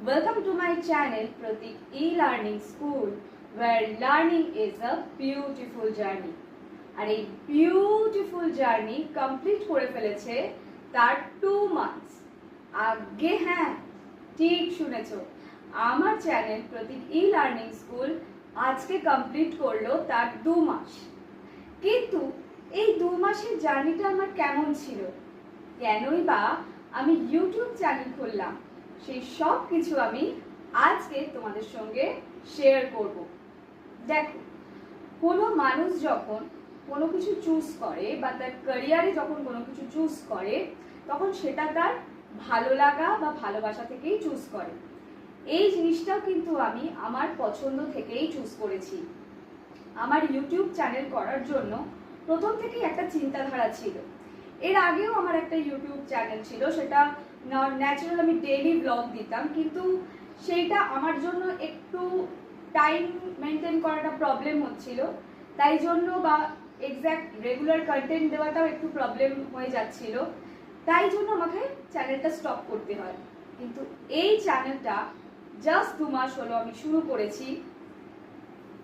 Welcome to my channel Pratik E-Learning School, where learning is a beautiful journey. আর এই beautiful journey complete করে ফেলেছে তার 2 months আগে। হ্যাঁ, ঠিক শুনেছো, আমার channel Pratik e learning school আজকে কমপ্লিট করলো তার 2 মাস। কিন্তু এই 2 মাসের জার্নিটা আমার কেমন ছিল, কেনই বা আমি ইউটিউব চ্যানেল খুললাম, সেই সব কিছু আমি আজকে তোমাদের সঙ্গে শেয়ার করব। দেখো, কোনো মানুষ যখন কোনো কিছু চুজ করে বা তার ক্যারিয়ারে যখন কোনো কিছু চুজ করে, তখন সেটা তার ভালো লাগা বা ভালোবাসা থেকেই চুজ করে। এই জিনিসটাও কিন্তু আমি আমার পছন্দ থেকেই চুজ করেছি। আমার ইউটিউব চ্যানেল করার জন্য প্রথম থেকেই একটা চিন্তাধারা ছিল। এর আগেও আমার একটা ইউটিউব চ্যানেল ছিল, সেটা ন্যাচারাল আমি ডেইলি ব্লগ দিতাম, কিন্তু সেইটা আমার জন্য একটু টাইম মেনটেন করাটা প্রবলেম হচ্ছিল, তাই জন্য বা এক্স্যাক্ট রেগুলার কন্টেন্ট দেওয়াটাও একটু প্রবলেম হয়ে যাচ্ছিল, তাই জন্য আমাকে চ্যানেলটা স্টপ করতে হয়। কিন্তু এই চ্যানেলটা জাস্ট 2 মাস হলো আমি শুরু করেছি,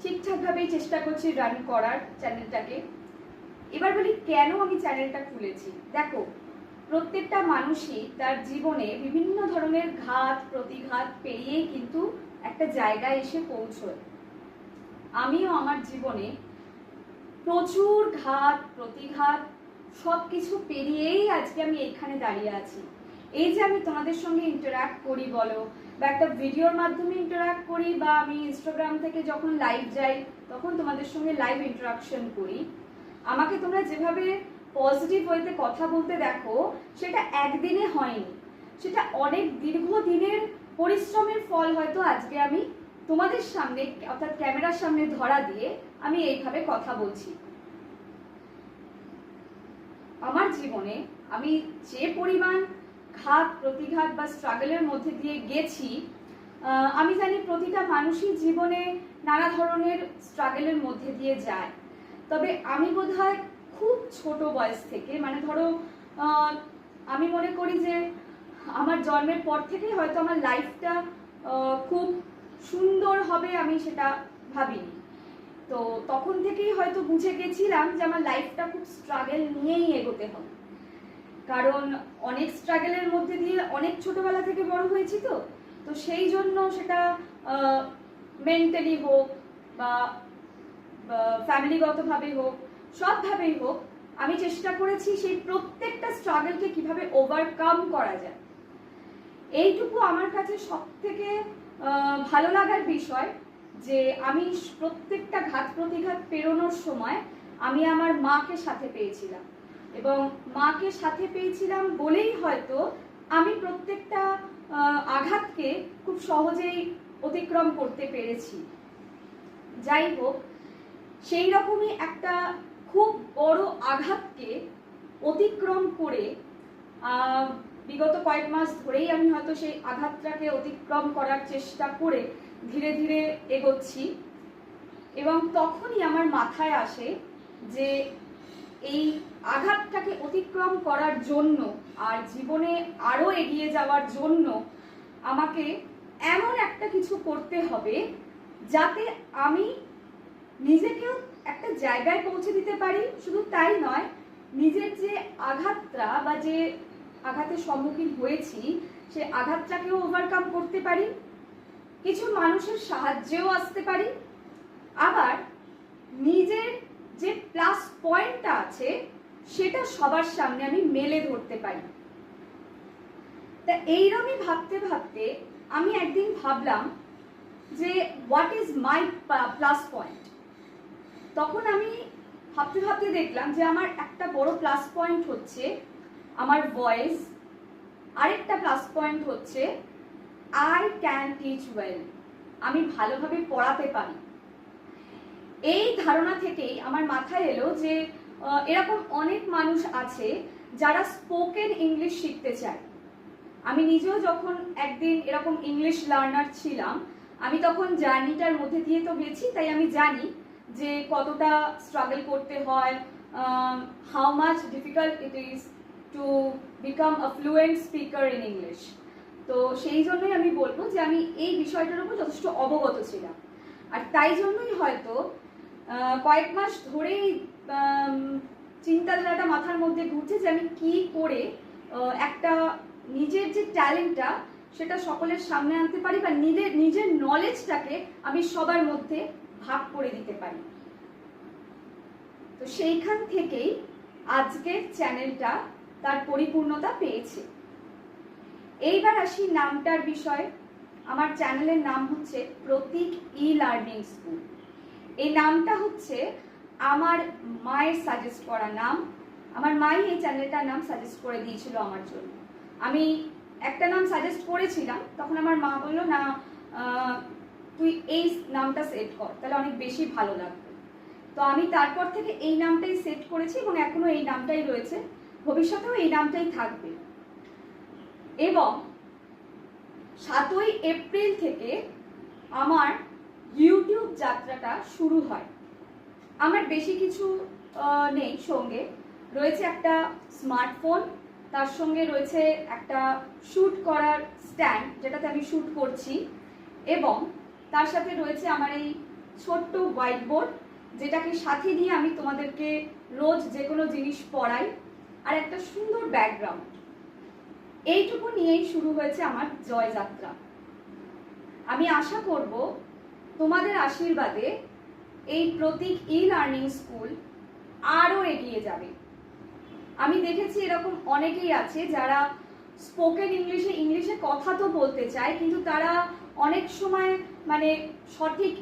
ঠিকঠাকভাবেই চেষ্টা করছি রান করার চ্যানেলটাকে। এবার বলি কেন আমি চ্যানেলটা খুলেছি। দেখো, প্রত্যেকটা মানুষই তার জীবনে বিভিন্ন ধরনের ঘাত প্রতিঘাত পেরিয়েই কিন্তু একটা জায়গায় এসে পৌঁছয়। আমিও আমার জীবনে প্রচুর ঘাত প্রতিঘাত সব কিছু পেরিয়েই আজকে আমি এখানে দাঁড়িয়ে আছি। এই যে আমি তোমাদের সঙ্গে ইন্টারাক্ট করি বলো, বা একটা ভিডিওর মাধ্যমে ইন্টারাক্ট করি, বা আমি ইনস্টাগ্রাম থেকে যখন লাইভ যাই তখন তোমাদের সঙ্গে লাইভ ইন্টারাকশন করি, আমাকে তোমরা যেভাবে পজিটিভ ওয়েতে কথা বলতে দেখো, সেটা একদিনে হয়নি, সেটা অনেক দীর্ঘদিনের পরিশ্রমের ফল। হয়তো আজকে আমি তোমাদের সামনে অর্থাৎ ক্যামেরার সামনে ধরা দিয়ে আমি এইভাবে কথা বলছি। আমার জীবনে আমি যে পরিমাণ ঘাত প্রতিঘাত বা স্ট্রাগলের মধ্যে দিয়ে গেছি, আমি জানি প্রতিটা মানুষই জীবনে নানা ধরনের স্ট্রাগলের মধ্যে দিয়ে যায়। তবে আমি বোধহয় খুব ছোট বয়স থেকে, মানে ধরো আমি মনে করি যে আমার জন্মের পর থেকেই হয়তো আমার লাইফটা খুব সুন্দর হবে, আমি সেটা ভাবিনি। তো তখন থেকেই হয়তো বুঝে গেছিলাম যে আমার লাইফটা খুব স্ট্রাগল নিয়েই এগোতে হবে, কারণ অনেক স্ট্রাগলের মধ্যে দিয়ে অনেক ছোটবেলা থেকে বড় হয়েছি। তো সেই জন্য সেটা মেন্টালি হোক বা ফ্যামিলিগতভাবে হোক, সবভাবেই হোক, আমি চেষ্টা করেছি সেই প্রত্যেকটা স্ট্রাগলকে কিভাবে ওভারকাম করা যায়। এইটুকু আমার কাছে সব থেকে ভালো লাগার বিষয়, যে আমি প্রত্যেকটা ঘাত প্রতিঘাত পেরোনোর সময় আমি আমার মাকে সাথে পেয়েছিলাম, এবং মাকে সাথে পেয়েছিলাম বলেই হয়তো আমি প্রত্যেকটা আঘাতকে খুব সহজেই অতিক্রম করতে পেরেছি। যাই হোক, সেই রকমই একটা খুব বড় আঘাতকে অতিক্রম করে বিগত কয়েক মাস ধরেই আমি হয়তো সেই আঘাতটাকে অতিক্রম করার চেষ্টা করে ধীরে ধীরে এগোচ্ছি। এবং তখনই আমার মাথায় আসে যে এই আঘাতটাকে অতিক্রম করার জন্য আর জীবনে আরো এগিয়ে যাওয়ার জন্য আমাকে এমন একটা কিছু করতে হবে যাতে আমি নিজেকেও একটা জায়গায় পৌঁছে দিতে পারি। শুধু তাই নয়, নিজের যে আঘাতটা বা যে আঘাতের সম্মুখীন হয়েছি সে আঘাতটাকেও ওভারকাম করতে পারি, কিছু মানুষের সাহায্যেও আসতে পারি, আবার নিজের যে প্লাস পয়েন্টটা আছে সেটা সবার সামনে আমি মেলে ধরতে পারি। তা এইরকমই ভাবতে ভাবতে আমি একদিন ভাবলাম যে what is my plus point. তখন আমি ভাবতে ভাবতে দেখলাম যে আমার একটা বড় প্লাস পয়েন্ট হচ্ছে আমার ভয়েস, আরেকটা প্লাস পয়েন্ট হচ্ছে আই ক্যান টিচ ওয়েল, আমি ভালোভাবে পড়াতে পারি। এই ধারণা থেকেই আমার মাথায় এলো যে এরকম অনেক মানুষ আছে যারা স্পোকেন ইংলিশ শিখতে চায়। আমি নিজেও যখন একদিন এরকম ইংলিশ লার্নার ছিলাম, আমি তখন জার্নিটার মধ্যে দিয়ে তো গেছি, তাই আমি জানি যে কতটা স্ট্রাগল করতে হয়, how much difficult it is to become a fluent speaker in English. তো সেই জন্যই আমি বলবো যে আমি এই বিষয়টার উপর যথেষ্ট অবগত ছিলাম, আর তাই জন্যই হয়তো কয়েক মাস ধরেই চিন্তাধারাটা মাথার মধ্যে ঘুরছে যে আমি কি করে একটা নিজের যে ট্যালেন্টটা সেটা সকলের সামনে আনতে পারি, বা নিজের নলেজটাকে আমি সবার মধ্যে ভাগ করে দিতে পারি। তো সেইখান থেকেই আজকের চ্যানেলটা তার পরিপূর্ণতা পেয়েছে। এইবার আসি নামটার বিষয়ে। আমার চ্যানেলের নাম হচ্ছে প্রতীক ই লার্নিং স্কুল। এই নামটা হচ্ছে আমার মায়ের সাজেস্ট করা নাম। আমার মাই এই চ্যানেলটার নাম সাজেস্ট করে দিয়েছিল আমার জন্য। আমি একটা নাম সাজেস্ট করেছিলাম, তখন আমার মা বললো না তুই এই নামটা সেট কর, তাহলে অনেক বেশি ভালো লাগবে। তো আমি তারপর থেকে এই নামটাই সেট করেছি এবং এখনো এই নামটাই রয়েছে, ভবিষ্যতেও এই নামটাই থাকবে। এবং 7ই এপ্রিল থেকে আমার ইউটিউব যাত্রাটা শুরু হয়। আমার বেশি কিছু নেই, সঙ্গে রয়েছে একটা স্মার্টফোন, তার সঙ্গে রয়েছে একটা শ্যুট করার স্ট্যান্ড যেটাতে আমি শ্যুট করছি, এবং তার সাথে রয়েছে আমার এই ছোট্ট হোয়াইট বোর্ড যেটাকে সাথে নিয়ে আমি তোমাদেরকে রোজ যে কোনো জিনিস পড়াই, আর একটা সুন্দর ব্যাকগ্রাউন্ড। এইটুকু নিয়েই শুরু হয়েছে আমার জয়যাত্রা। আমি আশা করব তোমাদের আশীর্বাদে এই প্রতীক ই লার্নিং স্কুল আরও এগিয়ে যাবে। আমি দেখেছি এরকম অনেকেই আছে যারা স্পোকেন ইংলিশে কথা তো বলতে চায়, কিন্তু তারা অনেক সময় মানে সঠিক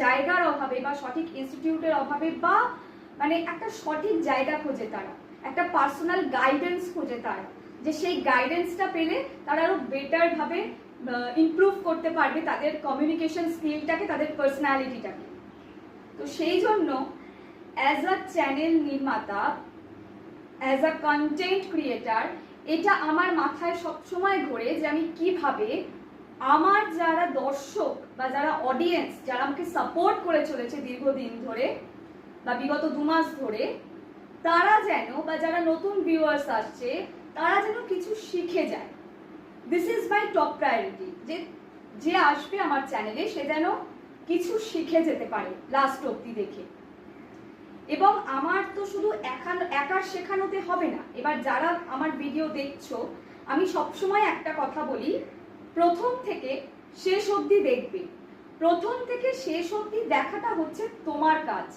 জায়গার অভাবে বা সঠিক ইনস্টিটিউটের অভাবে বা মানে একটা সঠিক জায়গা খোঁজে, তারা একটা পার্সোনাল গাইডেন্স খোঁজে, তারা যে সেই গাইডেন্সটা পেলে তারা আরো বেটার ভাবে ইমপ্রুভ করতে পারবে তাদের কমিউনিকেশন স্কিলটাকে, তাদের পার্সোনালিটিটাকে। তো সেই জন্য অ্যাজ আ চ্যানেল নির্মাতা, অ্যাজ আ কন্টেন্ট ক্রিয়েটার, এটা আমার মাথায় সবসময় ঘোরে যে আমি কিভাবে আমার যারা দর্শক বা যারা অডিয়েন্স, যারা আমাকে সাপোর্ট করে চলেছে দীর্ঘদিন ধরে বা বিগত 2 মাস ধরে, তারা যেন, বা যারা নতুন ভিউয়ার্স আসছে তারা যেন কিছু শিখে যায়। This is my top priority, যে আসবে আমার চ্যানেলে সে যেন কিছু শিখে যেতে পারে লাস্ট অবধি দেখে। এবং আমার তো শুধু একার শেখানোতে হবে না। এবার যারা আমার ভিডিও দেখছো, আমি সবসময় একটা কথা বলি, প্রথম থেকে শেষ অবধি দেখবে। প্রথম থেকে শেষ অবধি দেখাটা হচ্ছে তোমার কাজ।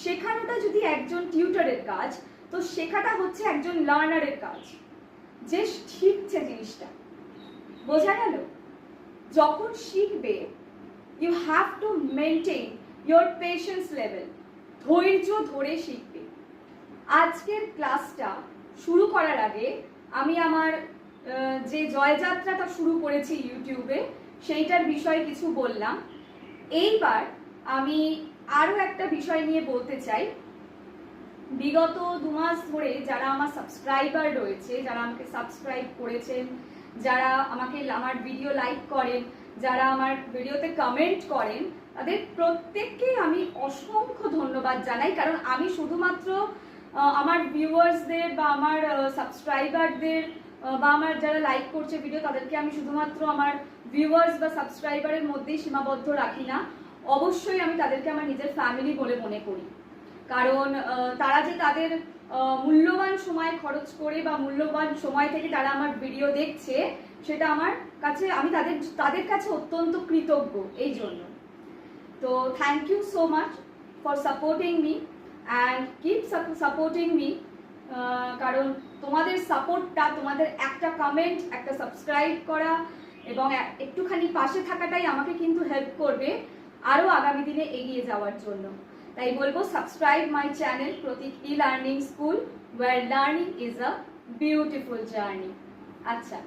শেখানোটা যদি একজন টিউটরের কাজ, তো শেখাটা হচ্ছে একজন লার্নারের কাজ, যে শিখছে জিনিসটা। বোঝা গেল? যখন শিখবে, you have to maintain your patience level. ধৈর্য ধরে শিখবে। আজকের ক্লাসটা শুরু করার আগে আমি আমার যে জয়যাত্রাটা শুরু করেছি ইউটিউবে, সেইটার বিষয়ে কিছু বললাম। এইবার আমি আরও একটা বিষয় নিয়ে বলতে চাই। বিগত 2 মাস ধরে যারা আমার সাবস্ক্রাইবার রয়েছে, যারা আমাকে সাবস্ক্রাইব করেছেন, যারা আমাকে আমার ভিডিও লাইক করেন, যারা আমার ভিডিওতে কমেন্ট করেন, তাদের প্রত্যেককেই আমি অসংখ্য ধন্যবাদ জানাই। কারণ আমি শুধুমাত্র আমার ভিউয়ার্সদের বা আমার সাবস্ক্রাইবারদের বা আমার যারা লাইক করছে ভিডিও, তাদেরকে আমি শুধুমাত্র আমার ভিউয়ার্স বা সাবস্ক্রাইবারের মধ্যেই সীমাবদ্ধ রাখি না। অবশ্যই আমি তাদেরকে আমার নিজের ফ্যামিলি বলে মনে করি। কারণ তারা যে তাদের মূল্যবান সময় খরচ করে বা মূল্যবান সময় থেকে তারা আমার ভিডিও দেখছে, সেটা আমার কাছে, আমি তাদের কাছে অত্যন্ত কৃতজ্ঞ এই জন্য। তো thank you so much for supporting me and keep supporting me. কারণ তোমাদের সাপোর্টটা, তোমাদের একটা কমেন্ট, একটা সাবস্ক্রাইব করা এবং একটুখানি পাশে থাকাটাই আমাকে কিন্তু হেল্প করবে আরও আগামী দিনে এগিয়ে যাওয়ার জন্য। তাই বলবো, subscribe my channel Pratik e learning school, where learning is a beautiful journey. আচ্ছা,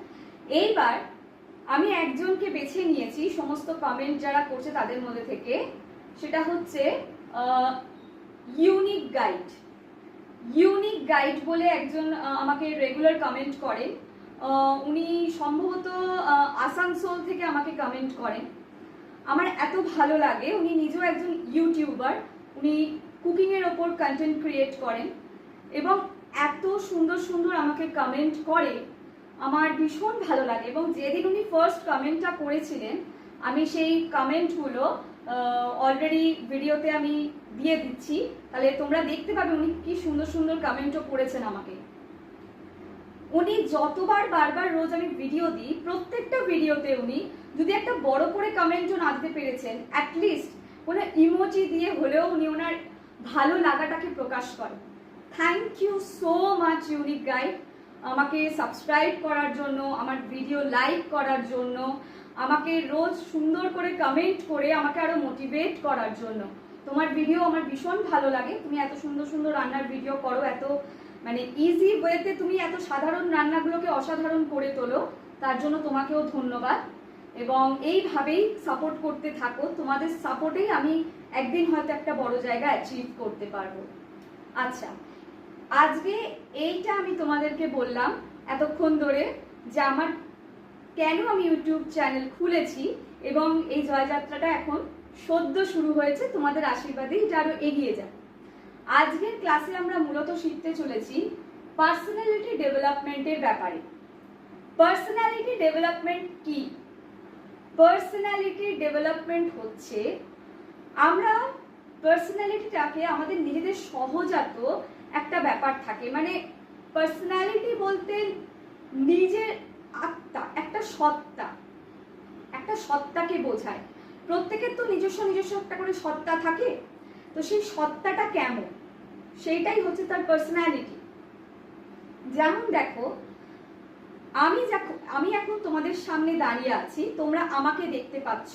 এইবার আমি একজনকে বেছে নিয়েছি সমস্ত কমেন্ট যারা করছে তাদের মধ্যে থেকে। সেটা হচ্ছে ইউনিক গাইড বলে একজন আমাকে রেগুলার কমেন্ট করেন। উনি সম্ভবত আসানসোল থেকে আমাকে কমেন্ট করেন। আমার এত ভালো লাগে। উনি নিজেও একজন ইউটিউবার, উনি কুকিংয়ের ওপর কন্টেন্ট ক্রিয়েট করেন এবং এত সুন্দর সুন্দর আমাকে কমেন্ট করে। আমার ভীষণ ভালো লাগে। এবং যেদিন উনি ফার্স্ট কমেন্টটা করেছিলেন, আমি সেই কমেন্টগুলো অলরেডি ভিডিওতে আমি দিয়ে দিচ্ছি, তাহলে তোমরা দেখতে পাবে উনি কি সুন্দর সুন্দর কমেন্টও করেছেন আমাকে। উনি যতবার বারবার রোজ আমি ভিডিও দিই, প্রত্যেকটা ভিডিওতে উনি যদি একটা বড় করে কমেন্টও না দিতে পেরেছেন, অ্যাটলিস্ট কোনো ইমোজি দিয়ে হলেও উনি ওনার ভালো লাগাটাকে প্রকাশ করেন। Thank you so much unique guide, আমাকে সাবস্ক্রাইব করার জন্য, আমার ভিডিও লাইক করার জন্য, আমাকে রোজ সুন্দর করে কমেন্ট করে আমাকে আরো মোটিভেট করার জন্য। তোমার ভিডিও আমার ভীষণ ভালো লাগে, তুমি এত সুন্দর সুন্দর রান্নার ভিডিও করো, এত মানে ইজি ওয়েতে তুমি এত সাধারণ রান্নাগুলোকে অসাধারণ করে তোলো, তার জন্য তোমাকেও ধন্যবাদ। এবং এইভাবেই সাপোর্ট করতে থাকো, তোমাদের সাপোর্টেই আমি একদিন হয়তো একটা বড় জায়গা অ্যাচিভ করতে পারবো। আচ্ছা, আজকে এইটা আমি তোমাদেরকে বললাম এতক্ষণ ধরে যে আমার কেন আমি ইউটিউব চ্যানেল খুলেছি, এবং এই জয়যাত্রাটা এখন সদ্য শুরু হয়েছে, তোমাদের আশীর্বাদে এটা আরো এগিয়ে যায়। আজকের ক্লাসে আমরা মূলত শিখতে চলেছি পার্সোনালিটি ডেভেলপমেন্টের ব্যাপারে। পার্সোনালিটি ডেভেলপমেন্ট কি? পার্সোনালিটি ডেভেলপমেন্ট হচ্ছে আমরা পার্সোনালিটিটাকে আমাদের নিজেদের সহজাত একটা ব্যাপার থাকে, মানে পার্সোনালিটি বলতে নিজের আত্মা, একটা সত্তা, একটা সত্তাকে বোঝায়। প্রত্যেকের তো নিজস্ব নিজস্ব একটা করে সত্তা থাকে, তো সেই সত্তাটা কেমন সেইটাই হচ্ছে তার পার্সোনালিটি। যেমন দেখো, আমি এখন তোমাদের সামনে দাঁড়িয়ে আছি, তোমরা আমাকে দেখতে পাচ্ছ,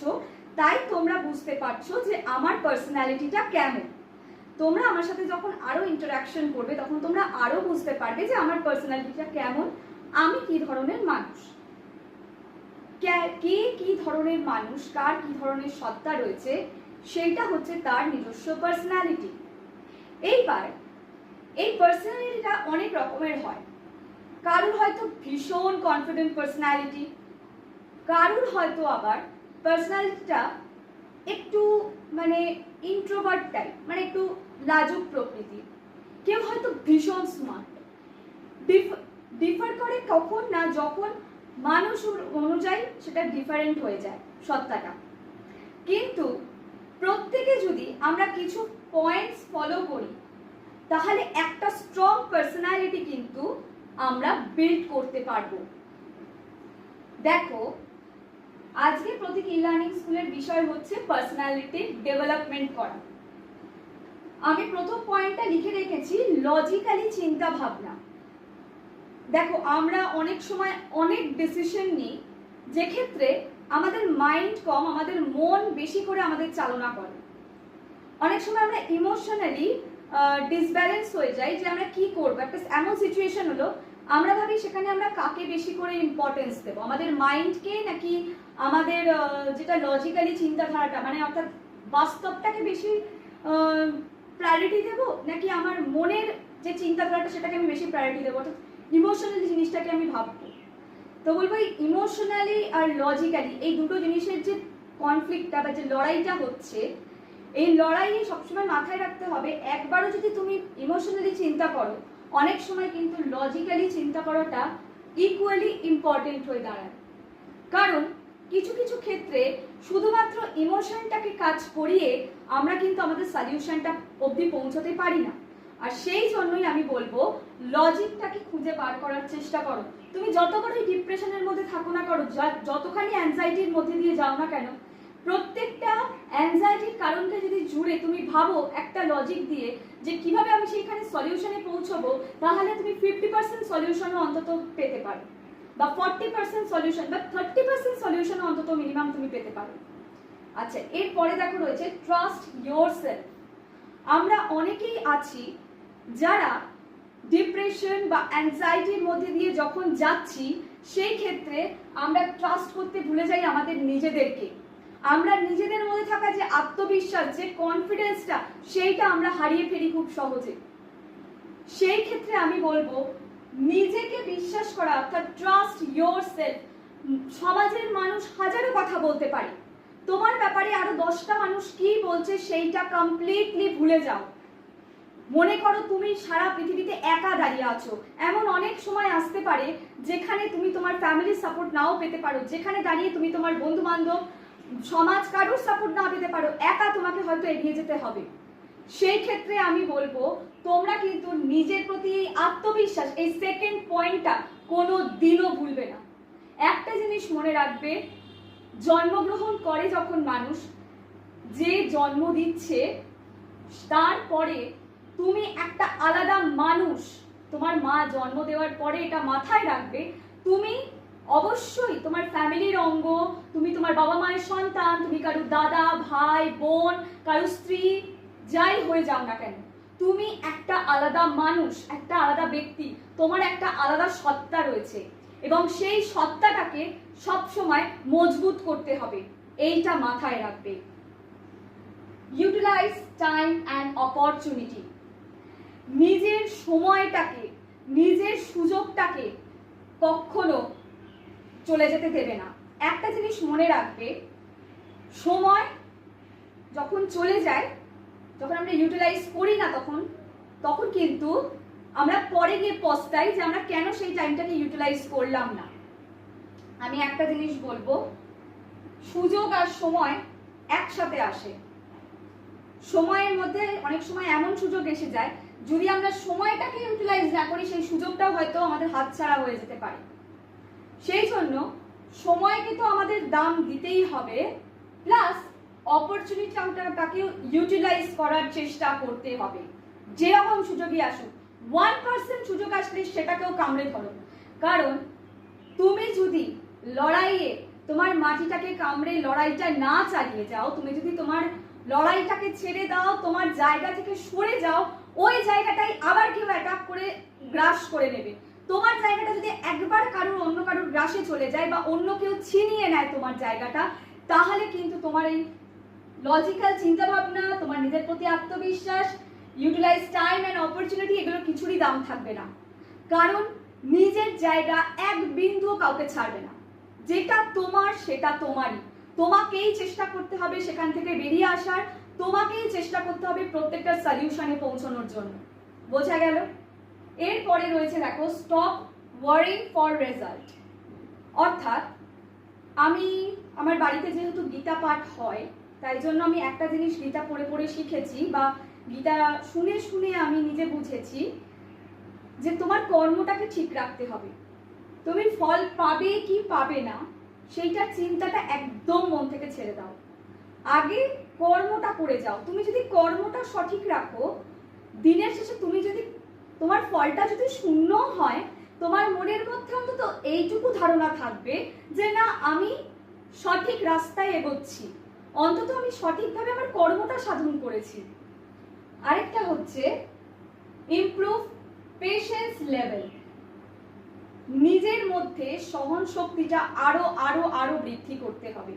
তাই তোমরা বুঝতে পারছো যে আমার পার্সোনালিটিটা কেমন। তোমরা আমার সাথে যখন আরো ইন্টারাকশন করবে তখন তোমরা আরো বুঝতে পারবে যে আমার পার্সোনালিটিটা কেমন, আমি কি ধরনের মানুষ, কে কি ধরনের মানুষ, কার কি ধরনের সত্তা রয়েছে, সেইটা হচ্ছে তার নিজস্ব পার্সোনালিটি। এইবার এই পার্সোনালিটিটা অনেক রকমের হয়। কারুর হয়তো ভীষণ কনফিডেন্ট পার্সোনালিটি, কারুর হয়তো আবার পার্সোনালিটিটা একটু মানে ইন্ট্রোভার্ট টাইপ, মানে একটু লাজুক প্রকৃতির। কেউ হয়তো ভীষণ স্মার্ট। ডিফার করে কখন না, যখন মানুষ অনুযায়ী সেটা ডিফারেন্ট হয়ে যায় সত্তাটা। কিন্তু প্রত্যেকে যদি আমরা কিছু পয়েন্টস ফলো করি, তাহলে একটা স্ট্রং পার্সোনালিটি কিন্তু আমরা বিল্ড করতে পারবো। দেখো, আজকে প্রতীক ই-লার্নিং স্কুলের বিষয় হচ্ছে পার্সোনালিটি ডেভেলপমেন্ট করা। আমি প্রথম পয়েন্টটা লিখে রেখেছি লজিক্যালি চিন্তা ভাবনা। দেখো, আমরা অনেক সময় অনেক ডিসিশন নিই যে ক্ষেত্রে আমাদের মাইন্ড কম, আমাদের মন বেশি করে আমাদের চালনা করে। অনেক সময় আমরা ইমোশনালি ডিসব্যালেন্স হয়ে যাই যে আমরা কি করবো, একটা এমন সিচুয়েশন হলো আমরা ভাবি সেখানে আমরা কাকে বেশি করে ইম্পর্টেন্স দেবো, আমাদের মাইন্ডকে নাকি আমাদের যেটা লজিক্যালি চিন্তাধারাটা, মানে অর্থাৎ বাস্তবটাকে বেশি প্রায়োরিটি দেবো, নাকি আমার মনের যে চিন্তাধারাটা সেটাকে আমি বেশি প্রায়োরিটি দেবো, অর্থাৎ ইমোশনালি জিনিসটাকে আমি ভাববো। তো বলবো এই ইমোশনালি আর লজিক্যালি এই দুটো জিনিসের যে কনফ্লিক্টটা বা যে লড়াইটা হচ্ছে, এই লড়াইয়ে সবসময় মাথায় রাখতে হবে, একবারও যদি তুমি ইমোশনালি চিন্তা করো, অনেক সময় কিন্তু লজিক্যালি চিন্তা করাটা ইকুয়ালি ইম্পর্টেন্ট হয়ে দাঁড়ায়। কারণ কিছু কিছু ক্ষেত্রে শুধুমাত্র ইমোশনটাকে কাজ করিয়ে আমরা কিন্তু আমাদের সলিউশনটা অবধি পৌঁছতে পারি না। আর সেই জন্যই আমি বলবো লজিকটাকে খুঁজে বার করার চেষ্টা করো। তুমি যত বড়ই ডিপ্রেশনের মধ্যে থাকো না করো, যতখানি অ্যাংজাইটির মধ্যে দিয়ে যাও না কেন, প্রত্যেকটা অ্যাংজাইটির কারণকে যদি জুড়ে তুমি ভাবো একটা লজিক দিয়ে যে কিভাবে আমি সেইখানে সলিউশনে পৌঁছবো, তাহলে তুমি 50% সলিউশনও অন্তত পেতে পারো, বা 40% সলিউশন বা 30% সলিউশনও অন্তত মিনিমাম তুমি পেতে পারো। আচ্ছা, এরপরে দেখো রয়েছে ট্রাস্ট ইয়োরসেলফ। আমরা অনেকেই আছি যারা ডিপ্রেশন বা অ্যাংজাইটির মধ্যে দিয়ে যখন যাচ্ছি, সেই ক্ষেত্রে আমরা ট্রাস্ট করতে ভুলে যাই আমাদের নিজেদেরকে। আমরা নিজেদের মধ্যে থাকা যে আত্মবিশ্বাস, যে কনফিডেন্সটা, সেইটা আমরা হারিয়ে ফেলি খুব সহজে। সেই ক্ষেত্রে আমি বলবো নিজেকে বিশ্বাস করা, অর্থাৎ ট্রাস্ট ইয়োরসেলফ। সমাজের মানুষ হাজারো কথা বলতে পারে, তোমার ব্যাপারে আরো 10টা মানুষ কি বলছে সেইটা কমপ্লিটলি ভুলে যাও। মনে করো তুমি সারা পৃথিবীতে একা দাঁড়িয়ে আছো, এমন অনেক সময় আসতে পারে যেখানে তুমি তোমার ফ্যামিলির সাপোর্ট নাও পেতে পারো, যেখানে দাঁড়িয়ে তুমি তোমার বন্ধু বান্ধব সমাজ কারোর সাপোর্ট না পেতে পারো, একা তোমাকে হয়তো এগিয়ে যেতে হবে। সেই ক্ষেত্রে আমি বলবো তোমরা কিন্তু নিজের প্রতি এই আত্মবিশ্বাস, এই সেকেন্ড পয়েন্টটা কোনো দিনও ভুলবে না। একটা জিনিস মনে রাখবে, জন্মগ্রহণ করে যখন মানুষ, যে জন্ম দিচ্ছে তারপরে তুমি একটা আলাদা মানুষ। তোমার মা জন্ম দেওয়ার পরে এটা মাথায় রাখবে, তুমি অবশ্যই তোমার ফ্যামিলির অঙ্গ, তুমি তোমার বাবা মায়ের সন্তান, তুমি কারো দাদা ভাই বোন, কারো স্ত্রী, যাই হয়ে যাও না কেন, তুমি একটা আলাদা মানুষ, একটা আলাদা ব্যক্তি, তোমার একটা আলাদা সত্তা রয়েছে এবং সেই সত্তাটাকে সবসময় মজবুত করতে হবে, এইটা মাথায় রাখবে। Utilise time and opportunity. নিজের সময়টাকে, নিজের সুযোগটাকে কখনো চলে যেতে দেবে না। একটা জিনিস মনে রাখবে, সময় যখন চলে যায়, যখন আমরা ইউটিলাইজ করি না, তখন কিন্তু আমরা পরে গিয়ে পস্তাই যে আমরা কেন সেই টাইমটাকে ইউটিলাইজ করলাম না। আমি একটা জিনিস বলবো, সুযোগ আর সময় একসাথে আসে। সময়ের মধ্যে অনেক সময় এমন সুযোগ এসে যায়, যদি আমরা সময়টাকে ইউটিলাইজ না করি, সেই সুযোগটাও হয়তো আমাদের হাতছাড়া হয়ে যেতে পারে। সেই জন্য সময়কে তো আমাদের দাম দিতেই হবে, প্লাস অপরচুনিটিটাকে ইউটিলাইজ করার চেষ্টা করতে হবে। যেরকম সুযোগই আসুক, 1% সুযোগ আসলে সেটাকেও কামড়ে ধরো। কারণ তুমি যদি লড়াইয়ে তোমার মাটিটাকে কামড়ে লড়াইটা না চালিয়ে যাও, তুমি যদি তোমার লড়াইটাকে ছেড়ে দাও, তোমার জায়গা থেকে সরে যাও, ওই জায়গাটাই আবার কেউ অ্যাটাক করে গ্রাস করে নেবে। তোমার জায়গাটা যদি একবার অন্য কারোর গ্রাসে চলে যায় বা অন্য কেউ ছিনিয়ে নেয় তোমার জায়গাটা, তাহলে কিন্তু তোমার এই লজিক্যাল চিন্তা ভাবনা, তোমার নিজের প্রতি আত্মবিশ্বাস, ইউটিলাইজ টাইম অ্যান্ড অপরচুনিটি, এগুলোর কিছুরই দাম থাকবে না। কারণ নিজের জায়গা এক বিন্দুও কাউকে ছাড়বে না। যেটা তোমার সেটা তোমারই, তোমাকেই চেষ্টা করতে হবে সেখান থেকে বেরিয়ে আসার, তোমাকেই চেষ্টা করতে হবে প্রত্যেকটা সলিউশনে পৌঁছানোর জন্য। বোঝা গেল? এরপরে রয়েছে দেখো, স্টপ ওয়ারিং ফর রেজাল্ট। অর্থাৎ আমার বাড়িতে যেহেতু গীতা পাঠ হয়, তাই জন্য আমি একটা জিনিস গীতা পড়ে পড়ে শিখেছি বা গীতা শুনে শুনে আমি নিজে বুঝেছি যে তোমার কর্মটাকে ঠিক রাখতে হবে। তুমি ফল পাবে কি পাবে না সেইটার চিন্তাটা একদম মন থেকে ছেড়ে দাও, আগে কর্মটা করে যাও। তুমি যদি কর্মটা সঠিক রাখো, দিনের শেষে তুমি যদি তোমার ফলটা যদি শূন্য হয়, তোমার মনের মধ্যে অন্তত এইটুকু ধারণা থাকবে যে না, আমি সঠিক রাস্তায় এগোচ্ছি, অন্তত আমি সঠিকভাবে আমার কর্মটা সাধন করেছি। আরেকটা হচ্ছে ইমপ্রুভ পেশেন্স লেভেল। নিজের মধ্যে সহন শক্তিটা আরো আরো আরো বৃদ্ধি করতে হবে।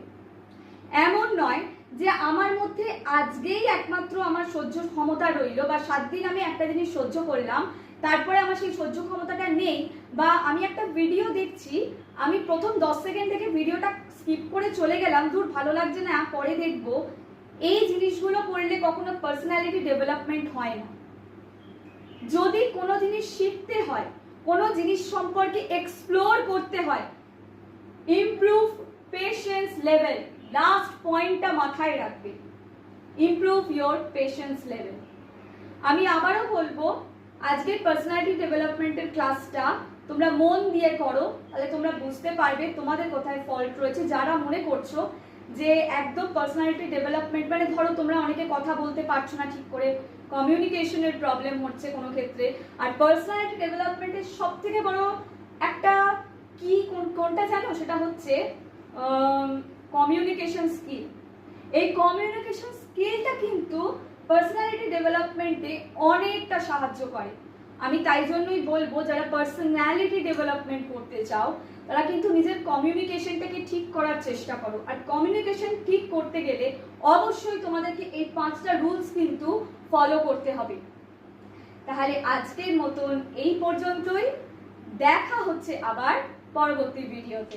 এমন নয় যে আমার মধ্যে আজকেই একমাত্র আমার সহ্য ক্ষমতা রইল, বা 7 দিন আমি একটা জিনিস সহ্য করলাম, তারপরে আমার সেই সহ্য ক্ষমতাটা নেই, বা আমি একটা ভিডিও দেখছি, আমি প্রথম 10 সেকেন্ড থেকে ভিডিওটা স্কিপ করে চলে গেলাম, দূর ভালো লাগছে না পরে দেখবো। এই জিনিসগুলো করলে কখনো পার্সোনালিটি ডেভেলপমেন্ট হয় না। যদি কোনো জিনিস শিখতে হয়, কোনো জিনিস সম্পর্কে এক্সপ্লোর করতে হয়, ইমপ্রুভ পেশেন্স লেভেল, লাস্ট পয়েন্টটা মাথায় রাখবে, ইমপ্রুভ ইয়োর পেশেন্স লেভেল। আমি আবারও বলবো, আজকের পার্সোনালিটি ডেভেলপমেন্টের ক্লাসটা তোমরা মন দিয়ে করো, তাহলে তোমরা বুঝতে পারবে তোমাদের কোথায় ফল্ট রয়েছে। যারা মনে করছো যে একদম পার্সোনালিটি ডেভেলপমেন্ট মানে ধরো তোমরা অনেকে কথা বলতে পারছো না ঠিক করে, কমিউনিকেশনের প্রবলেম হচ্ছে কোনো ক্ষেত্রে, আর পার্সোনালিটি ডেভেলপমেন্টের সব থেকে বড় একটা কি কোনটা জানো, সেটা হচ্ছে কমিউনিকেশন স্কিল। এই কমিউনিকেশন স্কিলটা কিন্তু পার্সোনালিটি ডেভেলপমেন্টে অনেকটা সাহায্য করে। আমি তাই জন্যই বলবো, যারা পার্সোনালিটি ডেভেলপমেন্ট করতে চাও তারা কিন্তু নিজের কমিউনিকেশনটাকে ঠিক করার চেষ্টা করো। আর কমিউনিকেশন ঠিক করতে গেলে অবশ্যই তোমাদেরকে এই 5টা রুলস কিন্তু ফলো করতে হবে। তাহলে আজকের মতন এই পর্যন্তই, দেখা হচ্ছে আবার পরবর্তী ভিডিওতে।